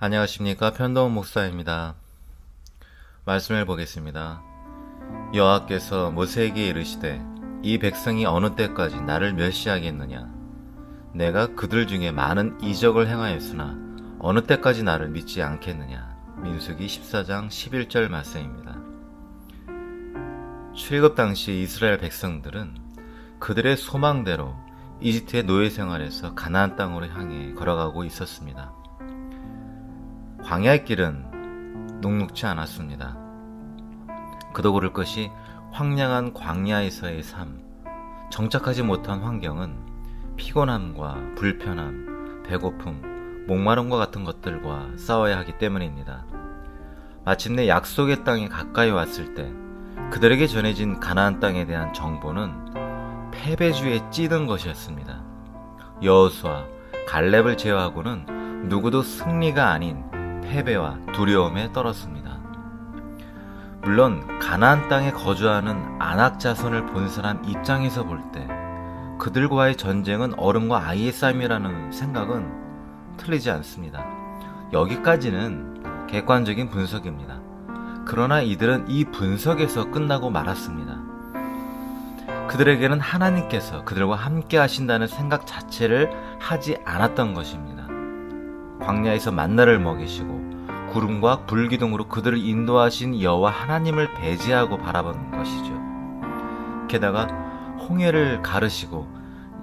안녕하십니까. 편도원 목사입니다. 말씀을 보겠습니다. 여호와께서 모세에게 이르시되 이 백성이 어느 때까지 나를 멸시하겠느냐. 내가 그들 중에 많은 이적을 행하였으나 어느 때까지 나를 믿지 않겠느냐. 민수기 14장 11절 말씀입니다. 출애굽 당시 이스라엘 백성들은 그들의 소망대로 이집트의 노예 생활에서 가나안 땅으로 향해 걸어가고 있었습니다. 광야의 길은 녹록지 않았습니다. 그도 그럴 것이 황량한 광야에서의 삶, 정착하지 못한 환경은 피곤함과 불편함, 배고픔, 목마름과 같은 것들과 싸워야 하기 때문입니다. 마침내 약속의 땅에 가까이 왔을 때 그들에게 전해진 가나안 땅에 대한 정보는 패배주의에 찌든 것이었습니다. 여호수아, 갈렙을 제외하고는 누구도 승리가 아닌 패배와 두려움에 떨었습니다. 물론 가나안 땅에 거주하는 아낙 자손을 본 사람 입장에서 볼 때 그들과의 전쟁은 어른과 아이의 싸움이라는 생각은 틀리지 않습니다. 여기까지는 객관적인 분석입니다. 그러나 이들은 이 분석에서 끝나고 말았습니다. 그들에게는 하나님께서 그들과 함께 하신다는 생각 자체를 하지 않았던 것입니다. 광야에서 만나를 먹이시고 구름과 불기둥으로 그들을 인도하신 여호와 하나님을 배제하고 바라본 것이죠. 게다가 홍해를 가르시고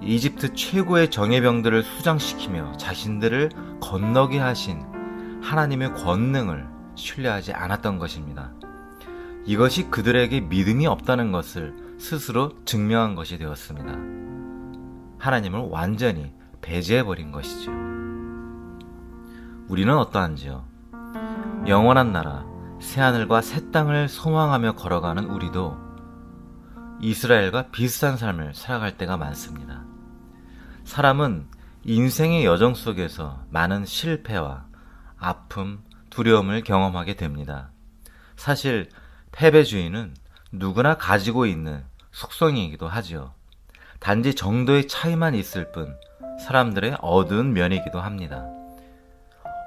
이집트 최고의 정예병들을 수장시키며 자신들을 건너게 하신 하나님의 권능을 신뢰하지 않았던 것입니다. 이것이 그들에게 믿음이 없다는 것을 스스로 증명한 것이 되었습니다. 하나님을 완전히 배제해버린 것이죠. 우리는 어떠한지요? 영원한 나라, 새하늘과 새 땅을 소망하며 걸어가는 우리도 이스라엘과 비슷한 삶을 살아갈 때가 많습니다. 사람은 인생의 여정 속에서 많은 실패와 아픔, 두려움을 경험하게 됩니다. 사실 패배주의는 누구나 가지고 있는 속성이기도 하지요. 단지 정도의 차이만 있을 뿐 사람들의 어두운 면이기도 합니다.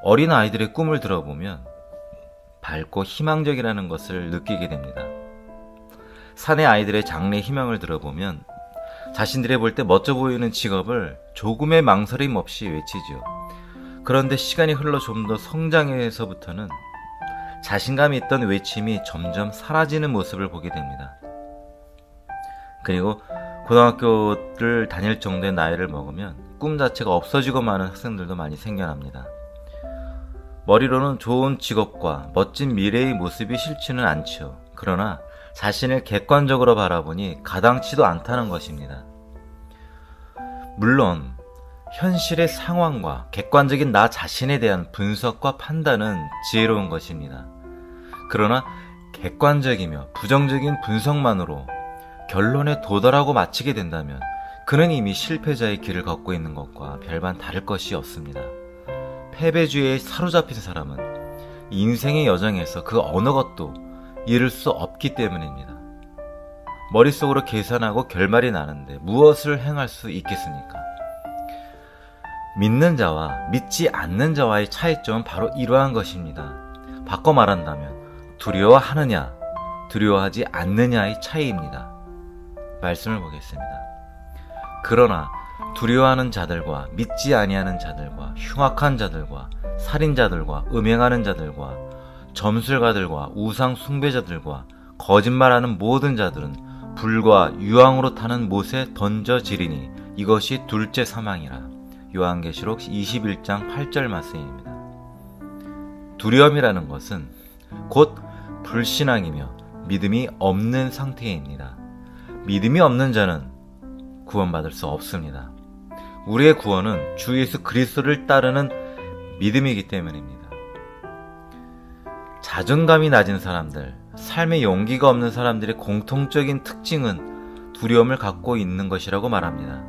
어린 아이들의 꿈을 들어보면 밝고 희망적이라는 것을 느끼게 됩니다. 사내 아이들의 장래 희망을 들어보면 자신들이 볼 때 멋져 보이는 직업을 조금의 망설임 없이 외치죠. 그런데 시간이 흘러 좀 더 성장해서부터는 자신감이 있던 외침이 점점 사라지는 모습을 보게 됩니다. 그리고 고등학교를 다닐 정도의 나이를 먹으면 꿈 자체가 없어지고 마는 학생들도 많이 생겨납니다. 머리로는 좋은 직업과 멋진 미래의 모습이 싫지는 않죠. 그러나 자신을 객관적으로 바라보니 가당치도 않다는 것입니다. 물론 현실의 상황과 객관적인 나 자신에 대한 분석과 판단은 지혜로운 것입니다. 그러나 객관적이며 부정적인 분석만으로 결론에 도달하고 마치게 된다면 그는 이미 실패자의 길을 걷고 있는 것과 별반 다를 것이 없습니다. 패배주의에 사로잡힌 사람은 인생의 여정에서 그 어느 것도 이룰 수 없기 때문입니다. 머릿속으로 계산하고 결말이 나는데 무엇을 행할 수 있겠습니까? 믿는 자와 믿지 않는 자와의 차이점은 바로 이러한 것입니다. 바꿔 말한다면 두려워하느냐, 두려워하지 않느냐의 차이입니다. 말씀을 보겠습니다. 그러나 두려워하는 자들과 믿지 아니하는 자들과 흉악한 자들과 살인자들과 음행하는 자들과 점술가들과 우상 숭배자들과 거짓말하는 모든 자들은 불과 유황으로 타는 못에 던져지리니 이것이 둘째 사망이라. 요한계시록 21장 8절 말씀입니다. 두려움이라는 것은 곧 불신앙이며 믿음이 없는 상태입니다. 믿음이 없는 자는 구원받을 수 없습니다. 우리의 구원은 주 예수 그리스도를 따르는 믿음이기 때문입니다. 자존감이 낮은 사람들, 삶에 용기가 없는 사람들의 공통적인 특징은 두려움을 갖고 있는 것이라고 말합니다.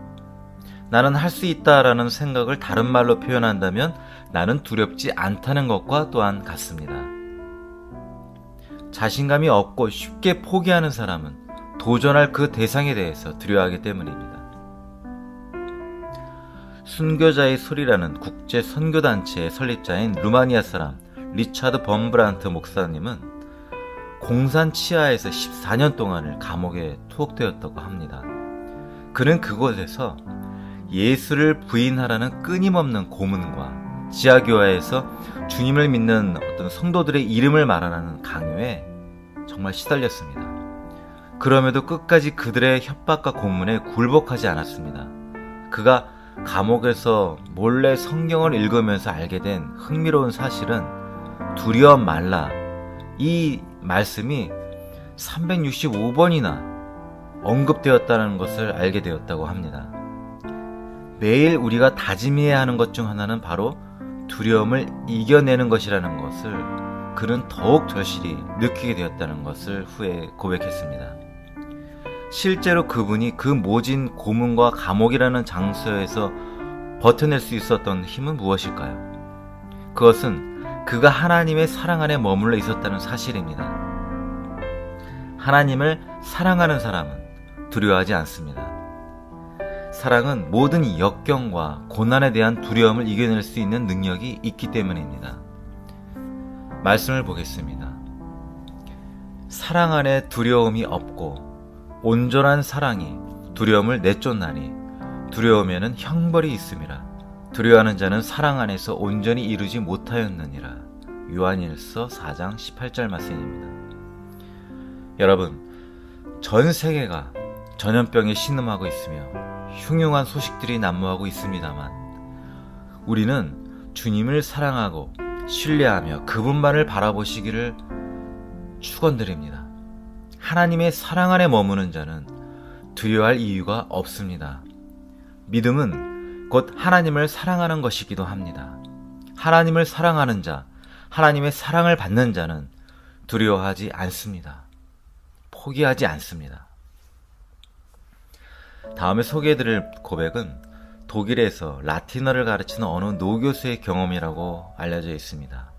나는 할 수 있다라는 생각을 다른 말로 표현한다면 나는 두렵지 않다는 것과 또한 같습니다. 자신감이 없고 쉽게 포기하는 사람은 도전할 그 대상에 대해서 두려워하기 때문입니다. 순교자의 소리라는 국제 선교단체의 설립자인 루마니아 사람 리차드 범브란트 목사님은 공산 치하에서 14년 동안을 감옥에 투옥되었다고 합니다. 그는 그곳에서 예수를 부인하라는 끊임없는 고문과 지하교회에서 주님을 믿는 어떤 성도들의 이름을 말하라는 강요에 정말 시달렸습니다. 그럼에도 끝까지 그들의 협박과 고문에 굴복하지 않았습니다. 그가 감옥에서 몰래 성경을 읽으면서 알게 된 흥미로운 사실은 두려워 말라, 이 말씀이 365번이나 언급되었다는 것을 알게 되었다고 합니다. 매일 우리가 다짐해야 하는 것 중 하나는 바로 두려움을 이겨내는 것이라는 것을 그는 더욱 절실히 느끼게 되었다는 것을 후에 고백했습니다. 실제로 그분이 그 모진 고문과 감옥이라는 장소에서 버텨낼 수 있었던 힘은 무엇일까요? 그것은 그가 하나님의 사랑 안에 머물러 있었다는 사실입니다. 하나님을 사랑하는 사람은 두려워하지 않습니다. 사랑은 모든 역경과 고난에 대한 두려움을 이겨낼 수 있는 능력이 있기 때문입니다. 말씀을 보겠습니다. 사랑 안에 두려움이 없고 온전한 사랑이 두려움을 내쫓나니 두려우면은 형벌이 있음이라. 두려워하는 자는 사랑 안에서 온전히 이루지 못하였느니라. 요한일서 4장 18절 말씀입니다. 여러분, 전 세계가 전염병에 신음하고 있으며 흉흉한 소식들이 난무하고 있습니다만 우리는 주님을 사랑하고 신뢰하며 그분만을 바라보시기를 축원드립니다. 하나님의 사랑 안에 머무는 자는 두려워할 이유가 없습니다. 믿음은 곧 하나님을 사랑하는 것이기도 합니다. 하나님을 사랑하는 자, 하나님의 사랑을 받는 자는 두려워하지 않습니다. 포기하지 않습니다. 다음에 소개해드릴 고백은 독일에서 라틴어를 가르치는 어느 노교수의 경험이라고 알려져 있습니다.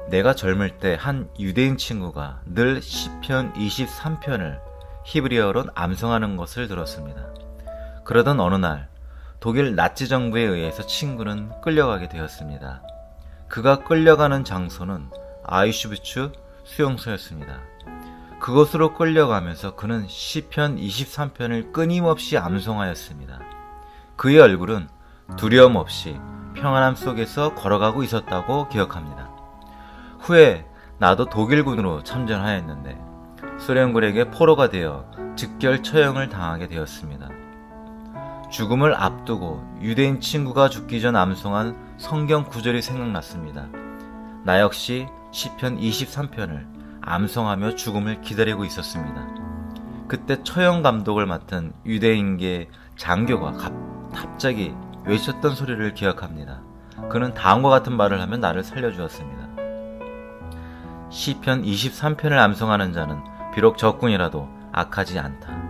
내가 젊을 때 한 유대인 친구가 늘 시편 23편을 히브리어로 암송하는 것을 들었습니다. 그러던 어느 날 독일 나치 정부에 의해서 친구는 끌려가게 되었습니다. 그가 끌려가는 장소는 아이슈비츠 수용소였습니다. 그곳으로 끌려가면서 그는 시편 23편을 끊임없이 암송하였습니다. 그의 얼굴은 두려움 없이 평안함 속에서 걸어가고 있었다고 기억합니다. 후에 나도 독일군으로 참전하였는데 소련군에게 포로가 되어 즉결 처형을 당하게 되었습니다. 죽음을 앞두고 유대인 친구가 죽기 전 암송한 성경 구절이 생각났습니다. 나 역시 시편 23편을 암송하며 죽음을 기다리고 있었습니다. 그때 처형 감독을 맡은 유대인계 장교가 갑자기 외쳤던 소리를 기억합니다. 그는 다음과 같은 말을 하며 나를 살려주었습니다. 시편 23편을 암송하는 자는 비록 적군이라도 악하지 않다.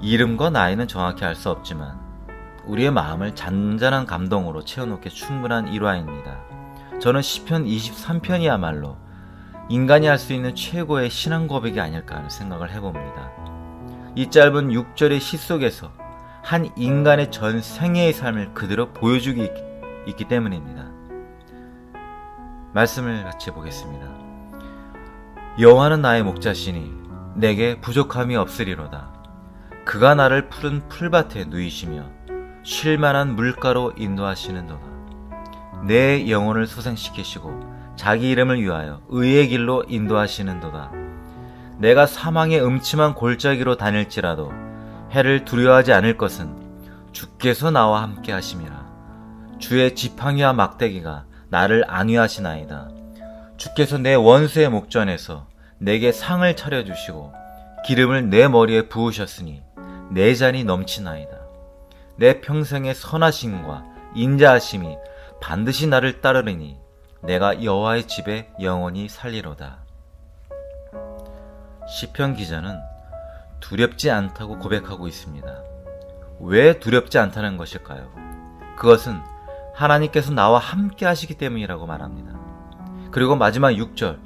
이름과 나이는 정확히 알 수 없지만 우리의 마음을 잔잔한 감동으로 채워놓기에 충분한 일화입니다. 저는 시편 23편이야말로 인간이 할 수 있는 최고의 신앙 고백이 아닐까 하는 생각을 해봅니다. 이 짧은 6절의 시 속에서 한 인간의 전 생애의 삶을 그대로 보여주기 있기 때문입니다. 말씀을 같이 보겠습니다. 여호와는 나의 목자시니 내게 부족함이 없으리로다. 그가 나를 푸른 풀밭에 누이시며 쉴만한 물가로 인도하시는도다. 내 영혼을 소생시키시고 자기 이름을 위하여 의의 길로 인도하시는도다. 내가 사망의 음침한 골짜기로 다닐지라도 해를 두려워하지 않을 것은 주께서 나와 함께 하심이라. 주의 지팡이와 막대기가 나를 안위하시나이다. 주께서 내 원수의 목전에서 내게 상을 차려주시고 기름을 내 머리에 부으셨으니 내 잔이 넘치나이다. 내 평생의 선하심과 인자하심이 반드시 나를 따르리니 내가 여호와의 집에 영원히 살리로다. 시편 기자는 두렵지 않다고 고백하고 있습니다. 왜 두렵지 않다는 것일까요? 그것은 하나님께서 나와 함께 하시기 때문이라고 말합니다. 그리고 마지막 6절,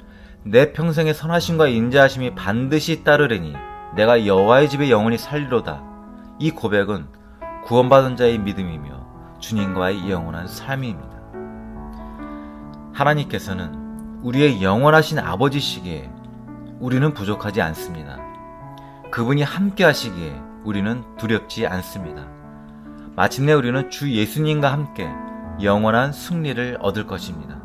내 평생의 선하심과 인자하심이 반드시 따르리니 내가 여호와의 집에 영원히 살리로다. 이 고백은 구원받은 자의 믿음이며 주님과의 영원한 삶입니다. 하나님께서는 우리의 영원하신 아버지시기에 우리는 부족하지 않습니다. 그분이 함께 하시기에 우리는 두렵지 않습니다. 마침내 우리는 주 예수님과 함께 영원한 승리를 얻을 것입니다.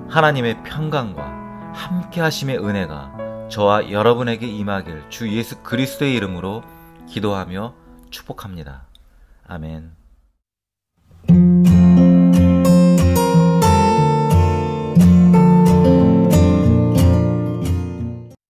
하나님의 평강과 함께 하심의 은혜가 저와 여러분에게 임하길 주 예수 그리스도의 이름으로 기도하며 축복합니다. 아멘.